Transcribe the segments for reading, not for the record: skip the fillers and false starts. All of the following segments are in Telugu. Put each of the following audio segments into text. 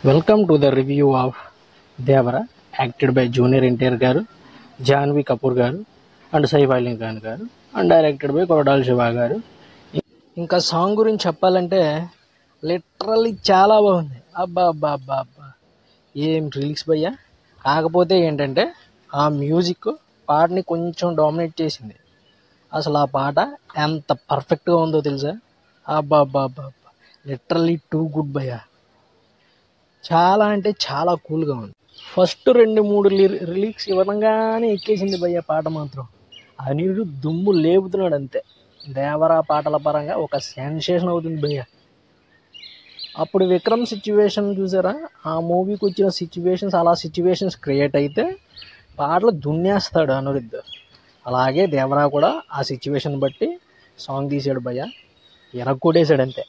Welcome to the review of Devara acted by junior NTR గారు, జాన్వీ కపూర్ గారు అండ్ సైఫ్ అలీ ఖాన్ గారు and directed by Koratala Shiva గారు. ఇంకా సాంగ్ గురించి చెప్పాలంటే లిటరల్లీ చాలా బాగుంది. అబ్బా అబ్బా అబ్బా అబ్బా, ఏం రిలీక్స్ భయ్యా. కాకపోతే ఏంటంటే ఆ మ్యూజిక్ పాటని కొంచెం డామినేట్ చేసింది. అసలు ఆ పాట ఎంత పర్ఫెక్ట్గా ఉందో తెలుసా. అబ్బా అబ్బా అబ్బా అబ్బా, లిటరల్లీ టూ గుడ్ భయ్యా. చాలా అంటే చాలా కూల్గా ఉంది. ఫస్ట్ 2-3 రిలీక్స్ ఇవ్వడంగానే ఎక్కేసింది భయ్య పాట మాత్రం. అనిరుడు దుమ్ము లేపుతున్నాడు అంతే. దేవరా పాటల పరంగా ఒక సెన్సేషన్ అవుతుంది భయ్య. అప్పుడు విక్రమ్ సిచ్యువేషన్ చూసారా, ఆ మూవీకి వచ్చిన సిచ్యువేషన్స్, అలా సిచ్యువేషన్స్ క్రియేట్ అయితే పాటలు దున్నేస్తాడు అనిరుద్ధ్. అలాగే దేవరా కూడా ఆ సిచ్యువేషన్ బట్టి సాంగ్ తీసాడు భయ్య, ఎరగొట్టేశాడు అంతే.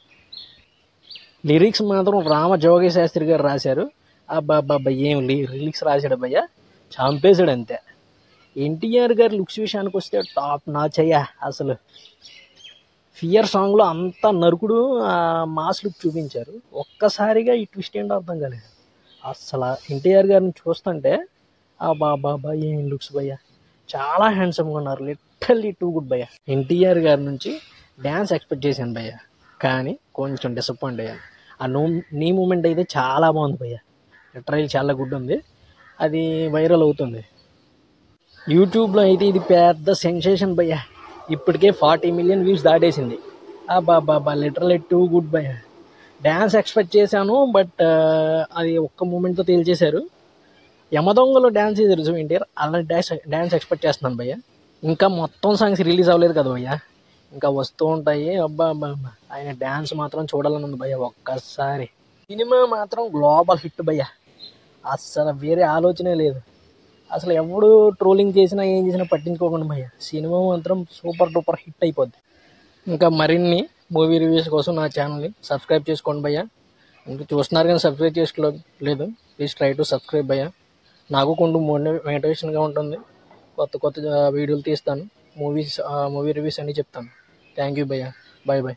లిరిక్స్ మాత్రం రామ జోగి శాస్త్రి గారు రాశారు. అబ్బాబ్బాబ్బా, ఏం లిరిక్స్ రాశాడు భయ్య, చంపేశాడు అంతే. ఎన్టీఆర్ గారి లుక్స్ విషయానికి వస్తే టాప్ నాచ్ అయ్యా. అసలు ఫియర్ సాంగ్లో అంత నరుకుడు మాస్ లుక్ చూపించారు. ఒక్కసారిగా ఈ ట్విస్ట్ ఏంటో అర్థం కాలేదు. అసలు ఎన్టీఆర్ గారిని చూస్తుంటే అబ్బాబ్బాబ్బా, ఏం లుక్స్ భయ్య, చాలా హ్యాండ్సమ్గా ఉన్నారు. లిటరల్లీ టూ గుడ్ భయ్య. ఎన్టీఆర్ గారి నుంచి డ్యాన్స్ ఎక్స్పెక్ట్ చేశాను భయ్య, కానీ కొంచెం డిసప్పాయింట్ అయ్యాను. ఆ నీ మూమెంట్ అయితే చాలా బాగుంది భయ్య, లిటరల్లీ చాలా గుడ్ ఉంది. అది వైరల్ అవుతుంది యూట్యూబ్లో అయితే. ఇది పెద్ద సెన్సేషన్ భయ్య, ఇప్పటికే 40 మిలియన్ వ్యూస్ దాటేసింది. అబ్బాబ్బాబ్బా, లిటరల్లీ టూ గుడ్ భయ్య. డ్యాన్స్ ఎక్స్పెక్ట్ చేశాను, బట్ అది ఒక్క మూమెంట్తో తేల్చేశారు. యమదొంగలో డ్యాన్స్ తెలుసు ఎన్టీఆర్, అలా డ్యాన్స్ ఎక్స్పెక్ట్ చేస్తున్నాను భయ్య. ఇంకా మొత్తం సాంగ్స్ రిలీజ్ అవ్వలేదు కదా భయ్య, ఇంకా వస్తూ ఉంటాయి. అబ్బా అబ్బా అబ్బా, ఆయన డ్యాన్స్ మాత్రం చూడాలని ఉంది భయ్య ఒక్కసారి. సినిమా మాత్రం గ్లోబల్ హిట్ భయ్య, అస్సలు వేరే ఆలోచనే లేదు. అసలు ఎవడు ట్రోలింగ్ చేసినా ఏం చేసినా పట్టించుకోకుండా భయ్య, సినిమా మాత్రం సూపర్ డూపర్ హిట్ అయిపోద్ది. ఇంకా మరిన్ని మూవీ రివ్యూస్ కోసం నా ఛానల్ని సబ్స్క్రైబ్ చేసుకోండి భయ్య. ఇంకా చూస్తున్నారు కానీ సబ్స్క్రైబ్ చేసుకోలేదు, ప్లీజ్ ట్రై టు సబ్స్క్రైబ్ భయ్య. నాకు కొంచెం మోటివేషన్గా ఉంటుంది. కొత్త కొత్త వీడియోలు తీస్తాను, మూవీ రివ్యూస్ అన్నీ చెప్తాను. థ్యాంక్ యూ భయ్య, బాయ్ బాయ్.